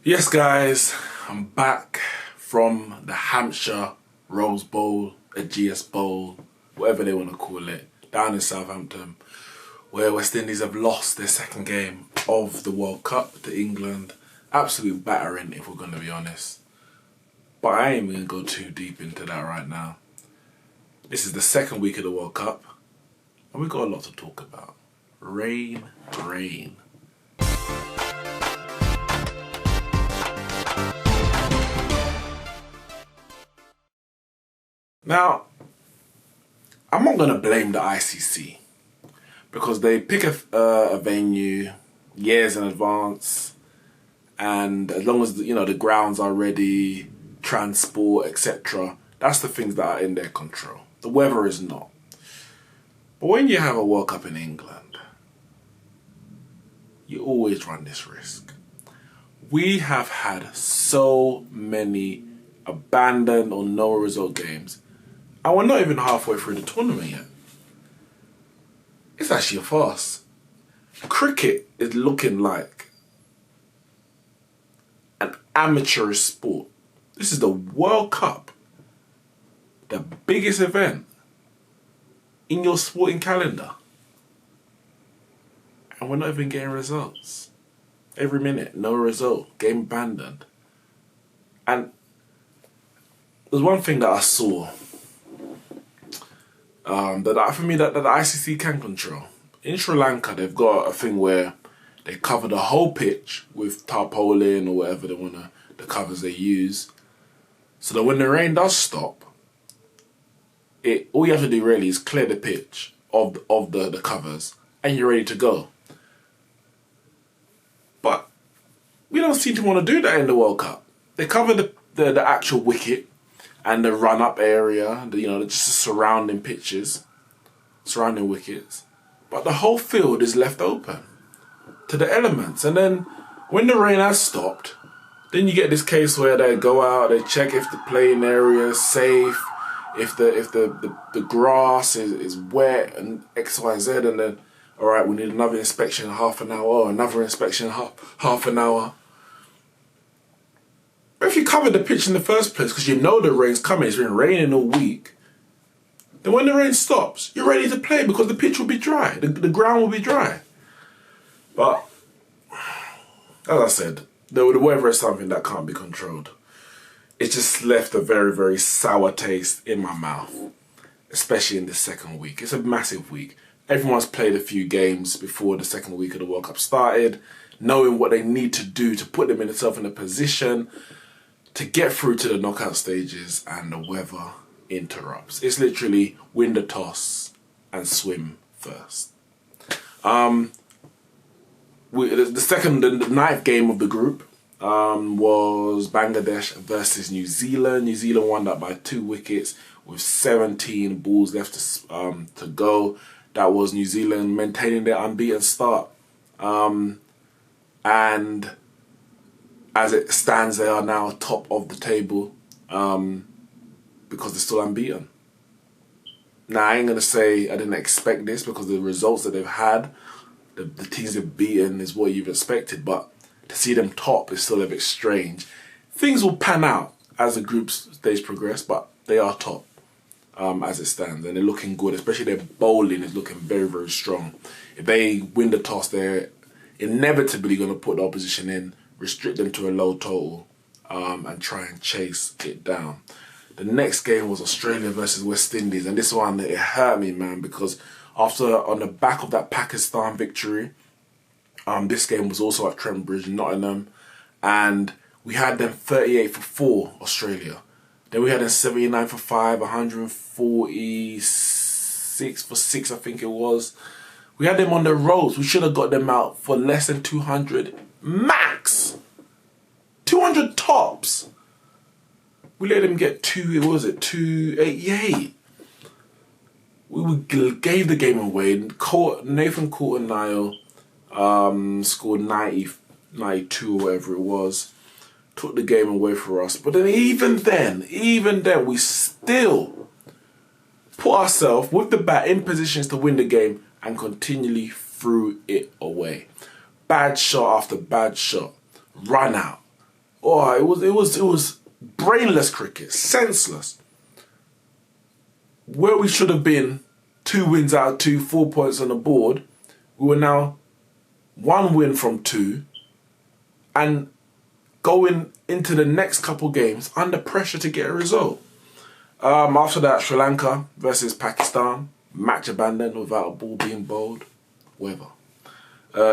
Yes, guys, I'm back from the Hampshire Rose Bowl, a GS Bowl, whatever they want to call it, down in Southampton, where West Indies have lost their second game of the World Cup to England. Absolute battering, if we're going to be honest. But I ain't even going to go too deep into that right now. This is the second week of the World Cup, and we've got a lot to talk about. Rain, rain. Now, I'm not going to blame the ICC because they pick a venue years in advance, and as long as the grounds are ready, transport, etc., that's the things that are in their control. The weather is not. But when you have a World Cup in England, you always run this risk. We have had so many abandoned or no result games. And we're not even halfway through the tournament yet. It's actually a farce. Cricket is looking like an amateurish sport. This is the World Cup, the biggest event in your sporting calendar. And we're not even getting results. Every minute, no result, game abandoned. And there's one thing that I saw that the ICC can control. In Sri Lanka, they've got a thing where they cover the whole pitch with tarpaulin or whatever the covers they use, so that when the rain does stop, all you have to do really is clear the pitch of the covers, and you're ready to go. But we don't seem to want to do that in the World Cup. They cover the actual wicket and the run-up area, just the surrounding pitches, surrounding wickets. But the whole field is left open to the elements. And then when the rain has stopped, then you get this case where they go out, they check if the playing area is safe, if the grass is wet and X, Y, Z, and then, all right, we need another inspection in half an hour, or another inspection in half an hour. If you cover the pitch in the first place because you know the rain's coming, it's been raining all week, then when the rain stops, you're ready to play because the pitch will be dry, the ground will be dry. But, as I said, the weather is something that can't be controlled. It just left a very, very sour taste in my mouth, especially in the second week. It's a massive week. Everyone's played a few games before the second week of the World Cup started, knowing what they need to do to put themselves in a position to get through to the knockout stages, and the weather interrupts. It's literally win the toss and swim first. The ninth game of the group was Bangladesh versus New Zealand. New Zealand won that by 2 wickets with 17 balls left to go. That was New Zealand maintaining their unbeaten start. And as it stands, they are now top of the table because they're still unbeaten. Now, I ain't going to say I didn't expect this because the results that they've had, the teams they've beaten is what you've expected, but to see them top is still a bit strange. Things will pan out as the group stage progress, but they are top as it stands, and they're looking good, especially their bowling is looking very, very strong. If they win the toss, they're inevitably going to put the opposition in, restrict them to a low total, and try and chase it down. The next game was Australia versus West Indies, and this one, it hurt me, man, because on the back of that Pakistan victory, this game was also at Trent Bridge in Nottingham, and we had them 38 for 4, Australia. Then we had them 79 for 5, 146 for 6, I think it was. We had them on the ropes. We should have got them out for less than 200 max. 200 tops. We let them get 288. We gave the game away. Nathan Coulter-Nile scored 92 or whatever it was. Took the game away for us. But then even then, we still put ourselves with the bat in positions to win the game and continually threw it away. Bad shot after bad shot. Run out. Oh, it was brainless cricket, senseless. Where we should have been 2 wins out of 2, 4 points on the board, we were now 1 win from 2, and going into the next couple games under pressure to get a result. After that, Sri Lanka versus Pakistan, match abandoned without a ball being bowled. Whatever.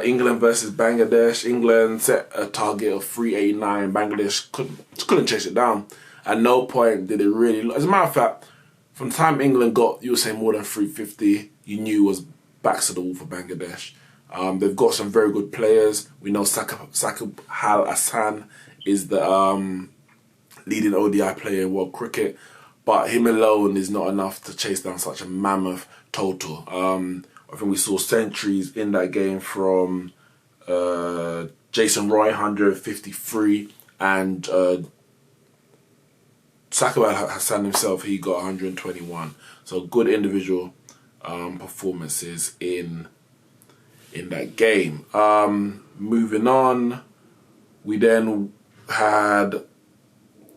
England versus Bangladesh. England set a target of 389. Bangladesh couldn't chase it down. At no point did it really. As a matter of fact, from the time England got, you were saying more than 350, you knew it was backs to the wall for Bangladesh. They've got some very good players. We know Sakib Al Hassan is the leading ODI player in world cricket, but him alone is not enough to chase down such a mammoth total. I think we saw centuries in that game from Jason Roy, 153, and Sakib Al Hassan himself, he got 121. So good individual performances in that game. Moving on, we then had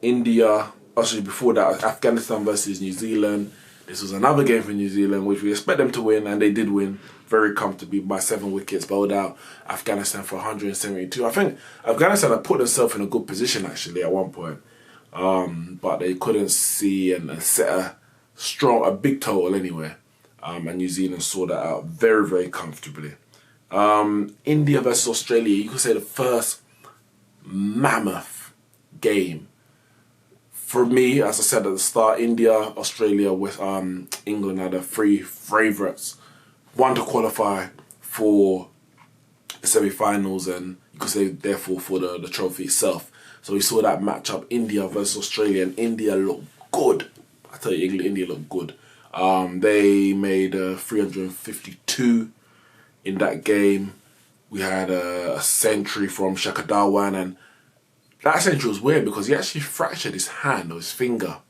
India. Actually, before that, Afghanistan versus New Zealand. This was another game for New Zealand, which we expect them to win, and they did win very comfortably by 7 wickets, bowled out Afghanistan for 172. I think Afghanistan had put themselves in a good position, actually, at one point. But they couldn't see and set a big total anyway. And New Zealand saw that out very, very comfortably. India versus Australia, you could say the first mammoth game. For me, as I said at the start, India, Australia with England are the 3 favourites. One to qualify for the semi-finals, and you could say therefore for the trophy itself. So we saw that matchup, India versus Australia, and India looked good. I tell you, India looked good. They made 352 in that game. We had a century from Shikhar Dhawan, and that century was weird because he actually fractured his hand or his finger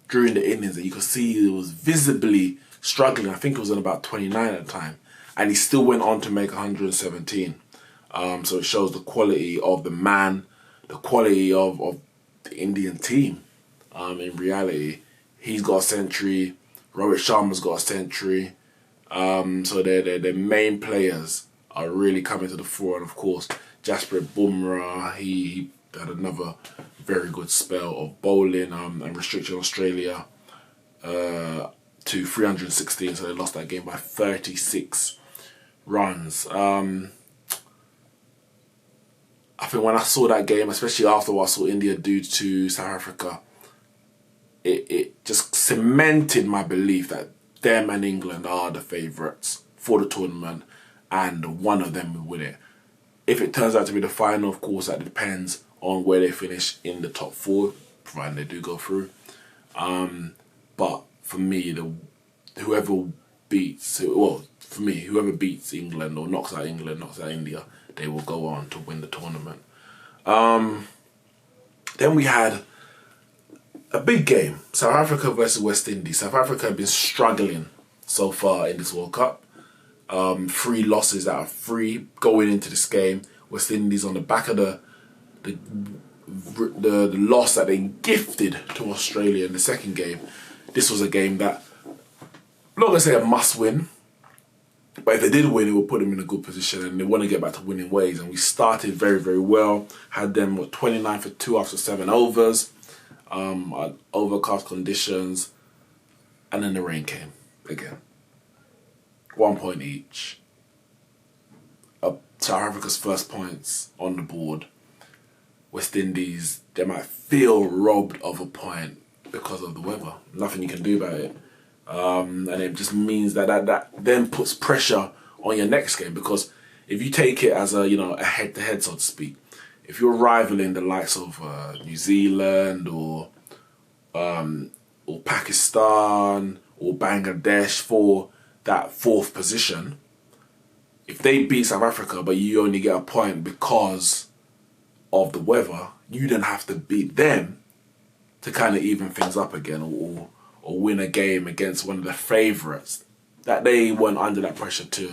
during the innings, and you could see he was visibly struggling. I think it was in about 29 at the time, and he still went on to make 117. So it shows the quality of the man, the quality of the Indian team. In reality, he's got a century. Rohit Sharma's got a century. So their main players are really coming to the fore, and of course, Jasprit Bumrah, he had another very good spell of bowling and restricting Australia to 316, so they lost that game by 36 runs. I think when I saw that game, especially after what I saw India do to South Africa, it just cemented my belief that them and England are the favourites for the tournament, and one of them will win it. If it turns out to be the final, of course, that depends on where they finish in the top 4, providing they do go through. But for me, whoever beats England or knocks out England, knocks out India, they will go on to win the tournament. Then we had a big game, South Africa versus West Indies. South Africa have been struggling so far in this World Cup. 3 losses out of 3 going into this game. West Indies on the back of the loss that they gifted to Australia in the second game. This was a game that, I'm not going to say a must win, but if they did win, it would put them in a good position, and they want to get back to winning ways. And we started very, very well. Had them with 29 for 2 after 7 overs, overcast conditions, and then the rain came again. 1 point each. South Africa's first points on the board. West Indies, they might feel robbed of a point because of the weather. Nothing you can do about it. And it just means that then puts pressure on your next game, because if you take it as a head-to-head, so to speak, if you're rivaling the likes of New Zealand or Pakistan or Bangladesh for that 4th position, if they beat South Africa but you only get a point because of the weather, you then have to beat them to kind of even things up again, or win a game against one of the favourites that they weren't under that pressure to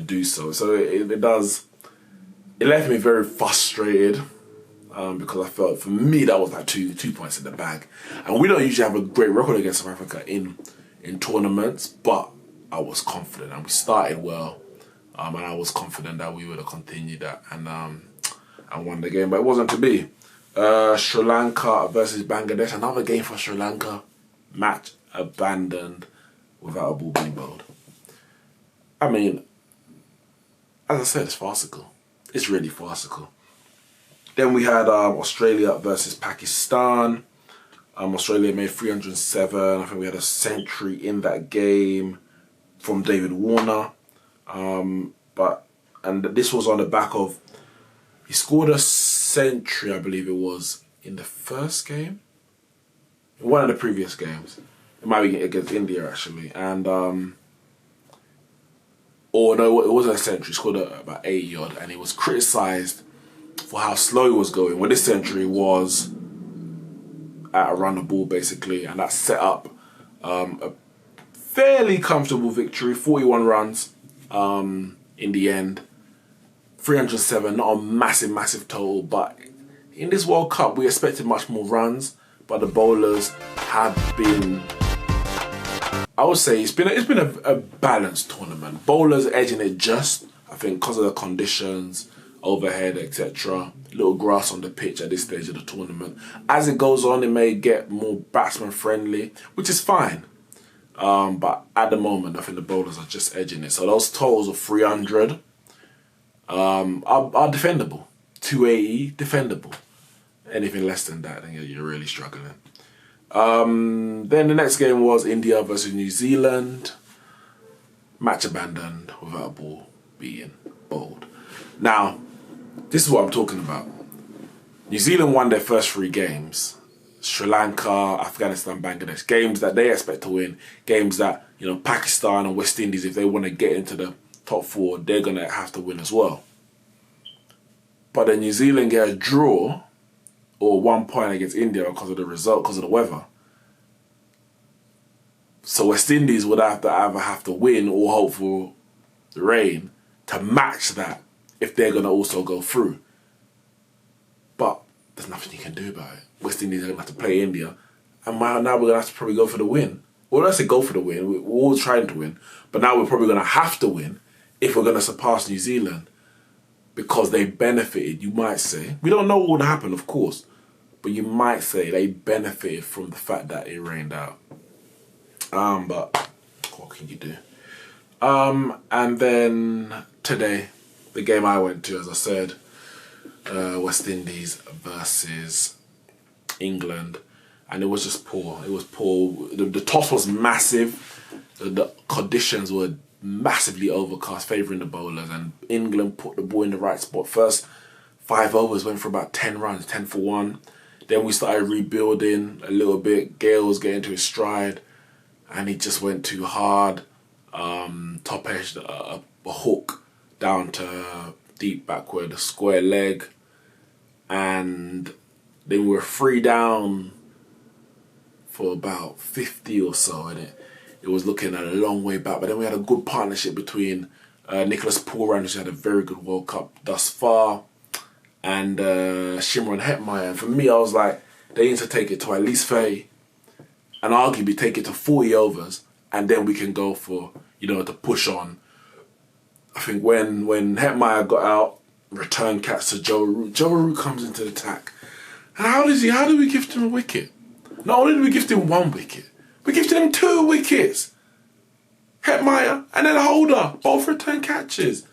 do so. So it left me very frustrated. because I felt for me that was like two points in the bag. And we don't usually have a great record against South Africa in tournaments, but I was confident and we started well. And I was confident that we would have continued that and won the game, but it wasn't to be. Sri Lanka versus Bangladesh, another game for Sri Lanka. Match abandoned without a ball being bowled. I mean, as I said, it's farcical. It's really farcical. Then we had Australia versus Pakistan. Australia made 307. I think we had a century in that game from David Warner. And this was on the back of, he scored a century, I believe it was, in the first game. In one of the previous games. It might be against India, actually. And, or no, it wasn't a century. He scored about 80 odd. And he was criticised for how slow he was going. When this century was at around the ball, basically. And that set up a fairly comfortable victory. 41 runs in the end. 307, not a massive total, but in this World Cup we expected much more runs, but the bowlers have been, I would say it's been a balanced tournament. Bowlers edging it just, I think, because of the conditions, overhead, etc. Little grass on the pitch at this stage of the tournament. As it goes on, it may get more batsman friendly, which is fine. But at the moment, I think the bowlers are just edging it. So those totals of 300 are defendable. 280, defendable. Anything less than that, then you're really struggling. Then the next game was India versus New Zealand. Match abandoned without a ball being bowled. Now, this is what I'm talking about. New Zealand won their first 3 games. Sri Lanka, Afghanistan, Bangladesh. Games that they expect to win. Games that, Pakistan and West Indies, if they want to get into the top 4, they're going to have to win as well. But then New Zealand get a draw or 1 point against India because of the result, because of the weather. So West Indies would have to either have to win or hope for the rain to match that if they're going to also go through. But there's nothing you can do about it. West Indies are going to have to play India. And now we're going to have to probably go for the win. Well, let's say go for the win. We're all trying to win. But now we're probably going to have to win if we're going to surpass New Zealand. Because they benefited, you might say. We don't know what would happen, of course. But you might say they benefited from the fact that it rained out. But what can you do? And then today, the game I went to, as I said, West Indies versus England. And it was just poor. It was poor. The toss was massive. The conditions were massively overcast, favouring the bowlers, and England put the ball in the right spot. First 5 overs went for about 10 runs, 10 for 1. Then we started rebuilding a little bit. Gale was getting to his stride, and he just went too hard. Top edge, a hook down to deep backward, a square leg, and then we were 3 down for about 50 or so, and it was looking at a long way back. But then we had a good partnership between Nicholas Pooran, who's had a very good World Cup thus far, and Shimron Hetmeyer. And for me, I was like, they need to take it to at least 30, and arguably take it to 40 overs, and then we can go for, to push on. I think when Hetmeyer got out, return catch to Joe Root. Joe Root comes into the attack. And how do we gift him a wicket? Not only did we gift him 1 wicket, we gifted him 2 wickets. Hetmeyer and then Holder, both return catches.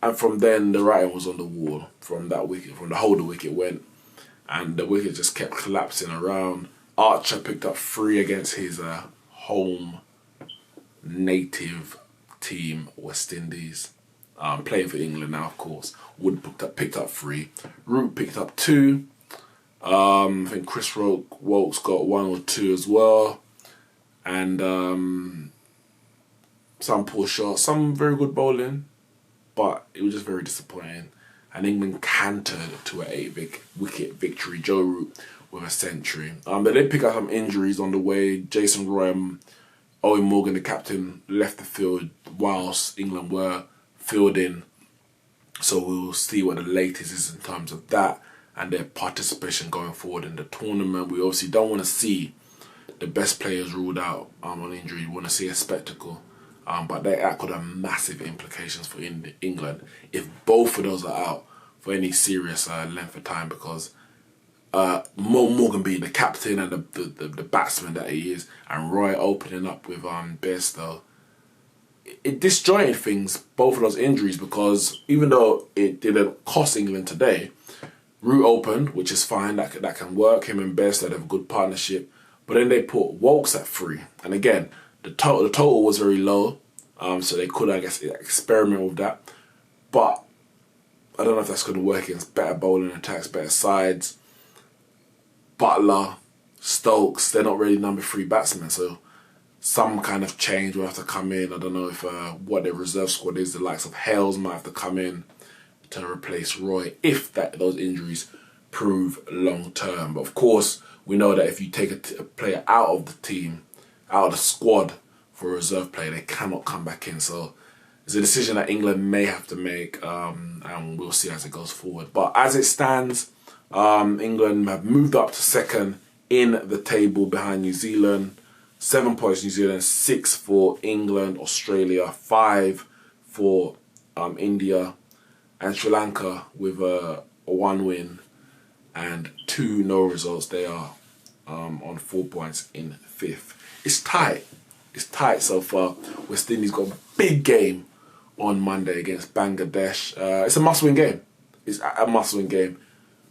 And from then, the writing was on the wall. From that wicket, from the Holder wicket went, and the wicket just kept collapsing around. Archer picked up 3 against his home native team, West Indies. Playing for England now, of course. Wood picked up 3. Root picked up 2. I think Chris Wokes got 1 or 2 as well. And some poor shots, some very good bowling, but it was just very disappointing. And England cantered to an 8-wicket victory. Joe Root with a century. But they pick up some injuries on the way. Jason Roy and Owen Morgan, the captain, left the field whilst England were fielding. So we'll see what the latest is in terms of that. and their participation going forward in the tournament. We obviously don't want to see the best players ruled out on injury. We want to see a spectacle. But that could have massive implications for England if both of those are out for any serious length of time, because Morgan being the captain and the batsman that he is, and Roy opening up with Bairstow, it disjointed things, both of those injuries, because even though it didn't cost England today, Root opened, which is fine, that can work. Him and Bairstow have a good partnership. But then they put Wokes at 3. And again, the total was very low, so they could, I guess, experiment with that. But I don't know if that's going to work against better bowling attacks, better sides. Butler, Stokes, they're not really number 3 batsmen, so some kind of change will have to come in. I don't know if what their reserve squad is. The likes of Hales might have to come in to replace Roy if those injuries prove long term. But of course, we know that if you take a player out of the team, out of the squad for a reserve player, they cannot come back in. So it's a decision that England may have to make, and we'll see as it goes forward. But as it stands, England have moved up to second in the table behind New Zealand. 7 points New Zealand, 6 for England, Australia, 5 for India, and Sri Lanka with a 1 win and 2 no results. They are on 4 points in 5th. It's tight. It's tight so far. West Indies got a big game on Monday against Bangladesh. It's a must-win game. It's a must-win game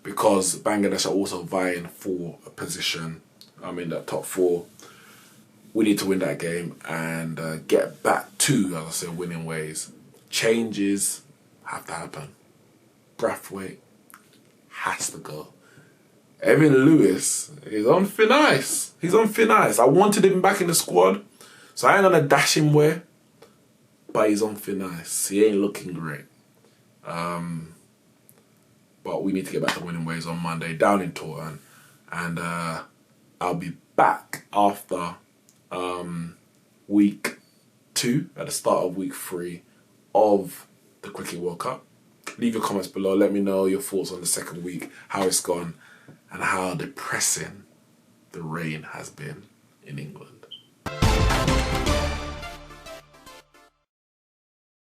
because Bangladesh are also vying for a position in that top 4. We need to win that game and get back to, as I said, winning ways. Changes have to happen. Brathwaite has to go. Evan Lewis is on thin ice. He's on thin ice. I wanted him back in the squad, so I ain't gonna dash him where, but he's on thin ice. He ain't looking great. But we need to get back to winning ways on Monday down in Taunton, and I'll be back after week 2 at the start of week 3 of the Cricket World Cup. Leave your comments below. Let me know your thoughts on the second week, how it's gone, and how depressing the rain has been in England.